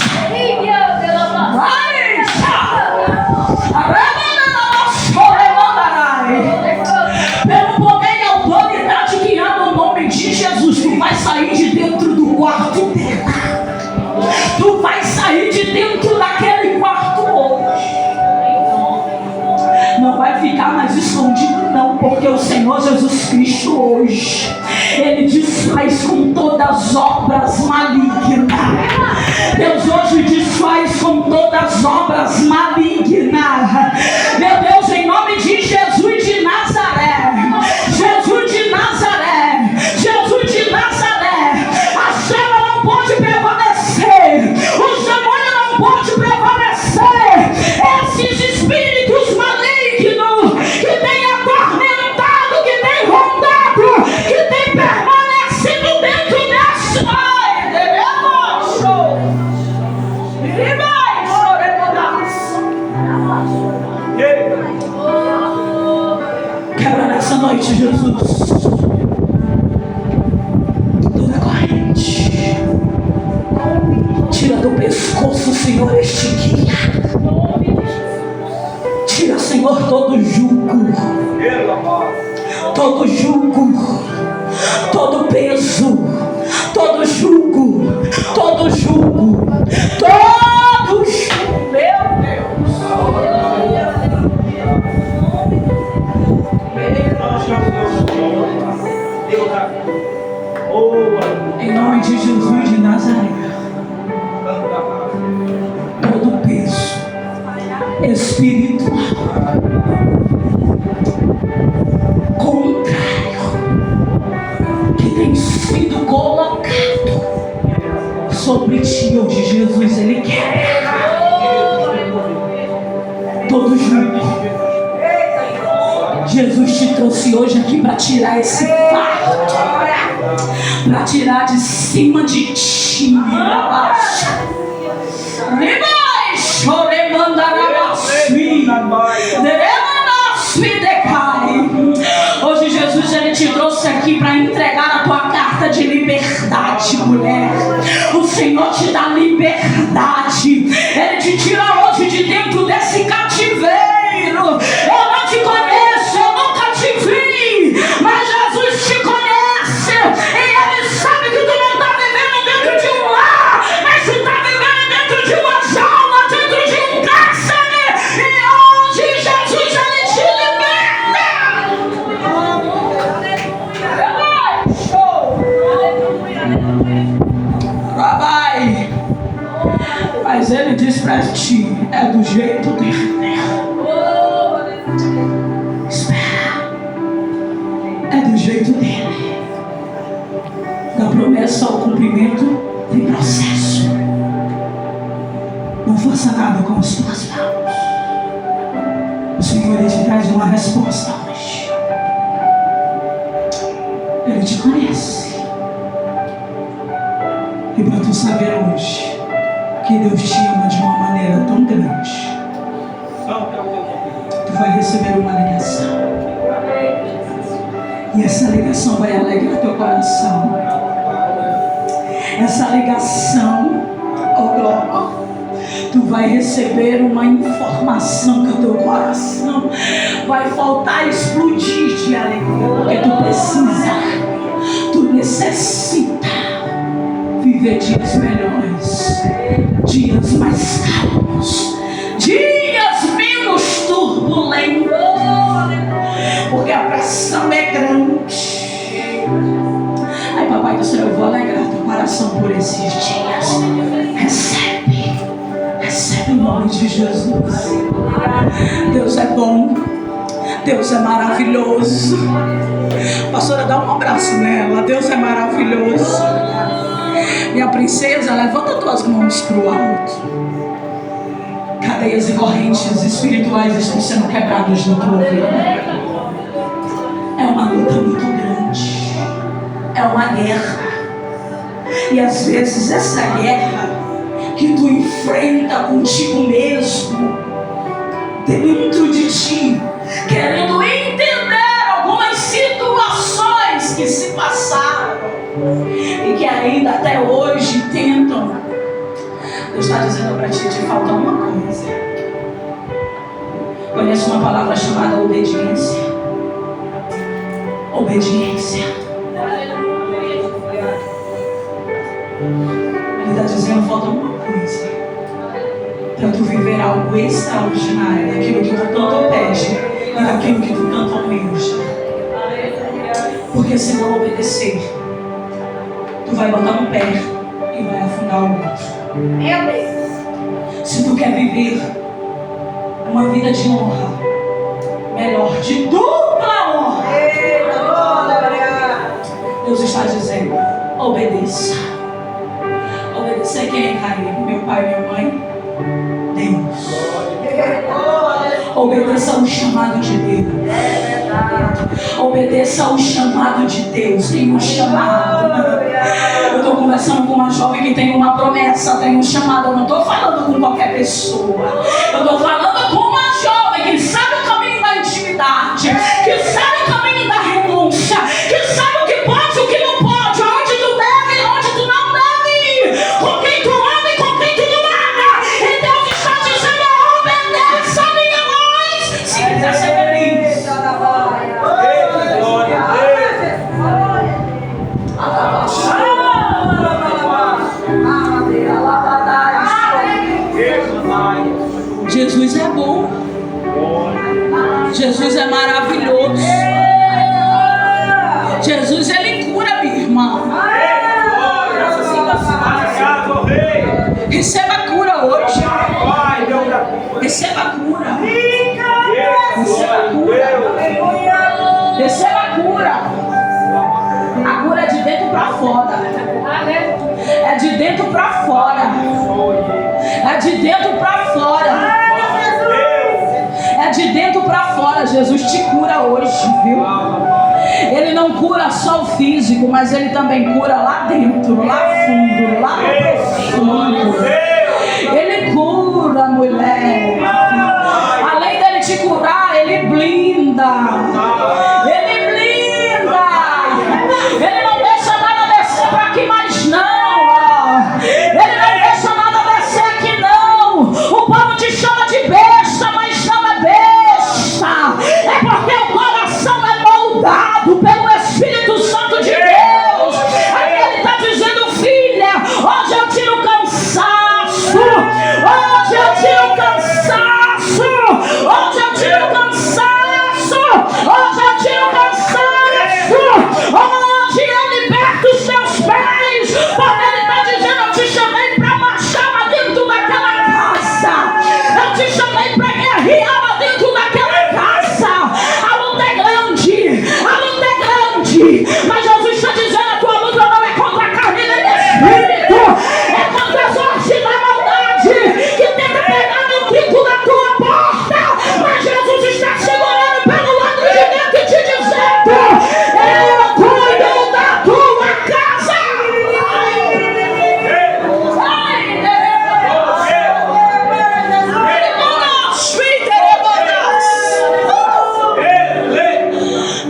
pelo poder e autoridade que há no nome de Jesus, tu vai sair de dentro do quarto dela. Tu vai sair de dentro daquele quarto hoje. Não vai ficar mais escondido não, porque o Senhor Jesus Cristo hoje, Ele desfaz com todas as obras malignas. Deus hoje desfaz com todas as obras malignas. Meu Deus, em nome de Jesus de Nazaré, Jesus de Nazaré, Jesus de Nazaré, a chama não pode prevalecer, o demônio não pode prevalecer. Esses espíritos malignos que têm atormentado, que têm rondado, que têm permanecido dentro desse quebra nessa noite, Jesus, toda corrente, tira do pescoço, Senhor, este guia, tira, Senhor, todo jugo, todo jugo, todo peso, todo jugo, todo jugo, todo jugo, meu Deus. Em nome de Jesus de Nazaré, todo peso espiritual tem sido colocado sobre ti hoje, Jesus, Ele quer todos juntos. Jesus te trouxe hoje aqui para tirar esse fardo, para tirar de cima de ti. Hoje Jesus, Ele te trouxe aqui para entregar a tua carta de liberdade, mulher. O Senhor te dá liberdade. Ele te tira hoje de dentro desse cativeiro. Eu não te conheço, eu nunca te vi, mas Jesus te conhece. E Ele sabe que tu não está vivendo dentro de um lar, mas tu está vivendo dentro de uma jaula, dentro de um cárcere. E hoje Jesus, Ele te liberta. Rabai, mas Ele diz para ti, é do jeito dele. É do jeito dele. Da promessa ao cumprimento tem processo. Não faça nada com as tuas mãos. O Senhor, Ele te traz uma resposta hoje. Ele te conhece. E para tu saber hoje que Deus te ama de uma maneira tão grande, tu vai receber uma ligação. E essa ligação vai alegrar teu coração. Essa ligação, oh glória, tu vai receber uma informação que o teu coração vai faltar explodir de alegria. Porque tu precisa, tu necessita viver dias melhores, dias mais calmos, dias menos turbulentos. Porque a pressão é grande. Ai, papai do céu, eu vou alegrar teu coração por esses dias. Recebe em nome de Jesus. Deus é bom, Deus é maravilhoso. Pastora, dá um abraço nela. Deus é maravilhoso. Minha princesa, levanta tuas mãos para o alto. Cadeias e correntes espirituais estão sendo quebradas na tua vida. É uma luta muito grande. É uma guerra. E às vezes essa guerra que tu enfrenta contigo mesmo, dentro de ti, querendo entender algumas situações que se passaram e que ainda até hoje tentam. Deus está dizendo para ti, te falta uma coisa. Conhece uma palavra chamada obediência? Obediência. Ele está dizendo, falta uma coisa para tu viver algo extraordinário daquilo que tu tanto pede e daquilo que tu tanto almeja. Porque se não obedecer, tu vai botar um pé e vai afundar o outro. Se tu quer viver uma vida de honra, melhor, de dupla honra, Deus está dizendo, obedeça. Obedecer quem é cair? Meu pai e minha mãe? Deus. Obedeça ao chamado de Deus. Obedeça ao chamado de Deus. Tem um chamado. Eu estou conversando com uma jovem que tem uma promessa, tem um chamado. Eu não estou falando com qualquer pessoa. Eu estou falando com uma jovem que sabe o caminho da intimidade, que sabe o caminho da renúncia, que sabe o que pode, o que não pode, onde tu deve e onde tu não deve ir, com quem tu anda e com quem tu não anda. E Deus está dizendo, obedeça a minha voz, se quiser ser feliz. Jesus é bom. Jesus é maravilhoso. Jesus, Ele cura, minha irmã. Receba a cura hoje. Receba a cura. Receba a cura. Receba a cura. A cura de dentro para fora. É de dentro para fora. É de dentro para fora. É de dentro para fora. Jesus te cura hoje, viu? Ele não cura só o físico, mas ele também cura lá dentro, lá fundo, lá profundo. Ele cura, mulher. Além dele te curar, ele blinda. Ele blinda. Ele não deixa nada descer para aqui mais não. Ele não deixa nada descer aqui não. O povo te chama de besta, mas não é besta. É porque o coração é moldado pelo Espírito Santo de Deus. Aí ele está dizendo, filha, hoje eu tiro o cansaço. Hoje eu tiro o cansaço. Hoje eu tiro o cansaço. Hoje eu tiro o cansaço. Hoje eu liberto os seus pés. Porque ele está dizendo, eu te chamei para marchar lá dentro daquela casa. Eu te chamei para guerrear lá dentro daquela casa. A luta é grande. A luta é grande. Mas Jesus está dizendo, a tua luta não é contra a carne nem espírito. É contra a sorte da maldade que tenta pegar no grito da tua porta. Mas Jesus está segurando pelo lado de dentro e te dizendo, eu cuido da tua casa.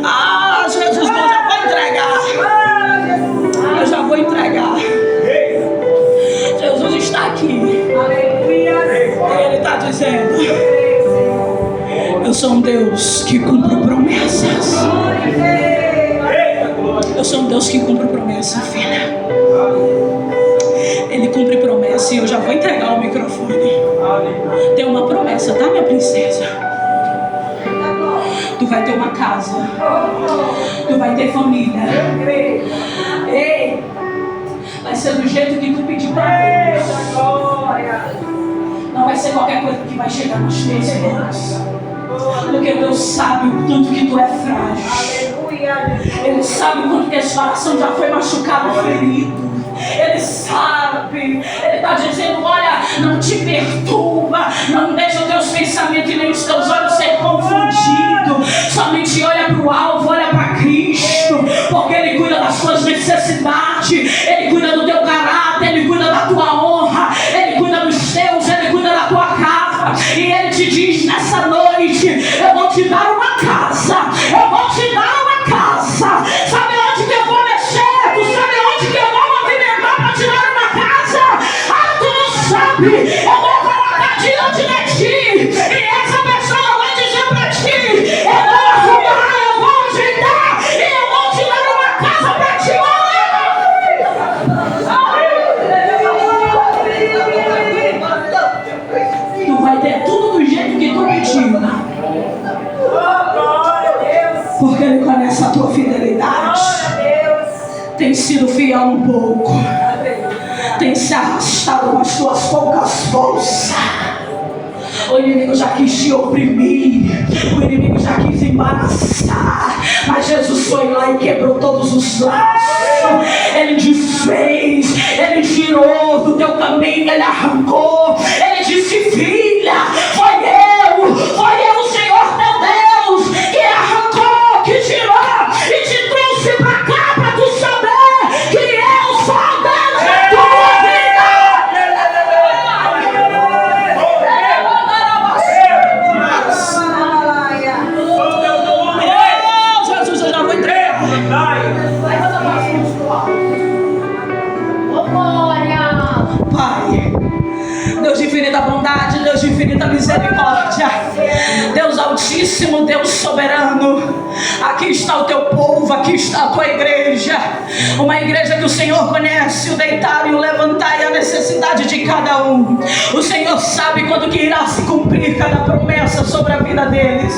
Ah, Jesus, eu já vou entregar. Eu já vou entregar. Jesus está aqui. Ele está dizendo, eu sou um Deus que cumpre promessas. Eu sou um Deus que cumpre promessa, filha. Ele cumpre promessa e eu já vou entregar o microfone. Tem uma promessa, tá, minha princesa? Tu vai ter uma casa. Tu vai ter família. Ei, vai ser do jeito que tu pediu pra Deus. Não vai ser qualquer coisa que vai chegar nas tuas mãos. Porque Deus sabe o tanto que tu é frágil. Ele sabe o quanto que esse coração já foi machucado, ferido. Ele sabe. Ele está dizendo, olha, não te perturba. Não deixa os teus pensamentos e nem os teus olhos serem confundidos. Somente olha para o alvo, olha para Cristo. Porque Ele cuida das tuas necessidades. Ele cuida do teu caráter. Ele cuida da tua honra. Ele cuida dos teus. Ele cuida da tua casa. E Ele te diz nessa noite, eu vou te dar uma casa. Eu vou te dar uma casa. Sabe onde que eu vou mexer? Tu sabe onde que eu vou movimentar para te dar uma casa? Ah, tu não sabe. Eu vou colocar diante de ti. E essa pessoa vai dizer para ti, eu vou arrumar, eu vou ajeitar. E eu vou te dar uma casa para ti morar. Tu vai ter tudo do jeito que tu pediu. Porque Ele conhece a tua fidelidade. Tem sido fiel um pouco. Tem se arrastado com as tuas poucas forças. O inimigo já quis te oprimir. O inimigo já quis embaraçar. Mas Jesus foi lá e quebrou todos os laços. Ele desfez. Ele tirou do teu caminho. Ele arrancou. Ele disse, filha, foi eu, o Senhor teu Deus, que arrancou, que tirou e te trouxe pra cá pra tu saber que eu sou Deus da tua vida. Oh, Jesus, eu já vou entregar. Pai, Deus de infinita bondade, Deus de infinita misericórdia, Deus altíssimo, Deus soberano, aqui está o teu povo, aqui está a tua igreja, uma igreja que o Senhor conhece o deitar e o levantar e a necessidade de cada um. O Senhor sabe quando que irá se cumprir cada promessa sobre a vida deles.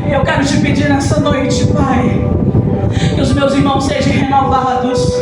E eu quero te pedir nessa noite, Pai, que os meus irmãos sejam renovados,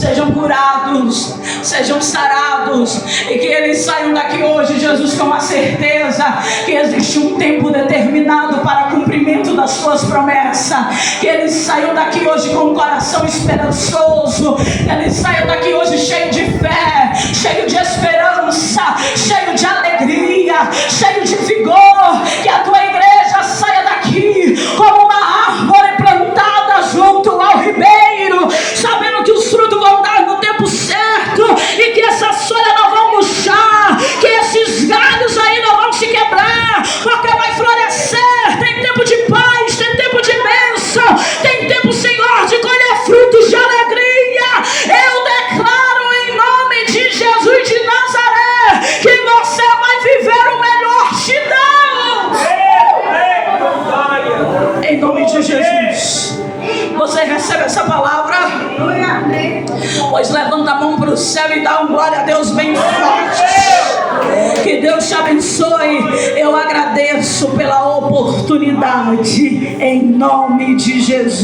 sejam curados, sejam sarados, e que eles saiam daqui hoje, Jesus, com a certeza que existe um tempo determinado para cumprimento das suas promessas, que eles saiam daqui hoje com um coração esperançoso, que eles saiam daqui hoje cheio de fé, cheio de esperança, cheio de alegria, cheio de vigor, que a tua igreja saia daqui como uma árvore plantada junto ao ribeiro, sabendo que os frutos vão dar no tempo certo, e que essas folhas não vão murchar, que esses galhos aí não vão se quebrar, porque vai florescer. Tem tempo de paz, tem tempo de bênção, tem tempo, Senhor, de colher frutos de alegria. Eu declaro em nome de Jesus de Nazaré que você vai viver o melhor te dão. Em nome de Jesus. Você recebe essa palavra? Pois levanta a mão para o céu e dá um glória a Deus bem forte. Que Deus te abençoe. Eu agradeço pela oportunidade, em nome de Jesus.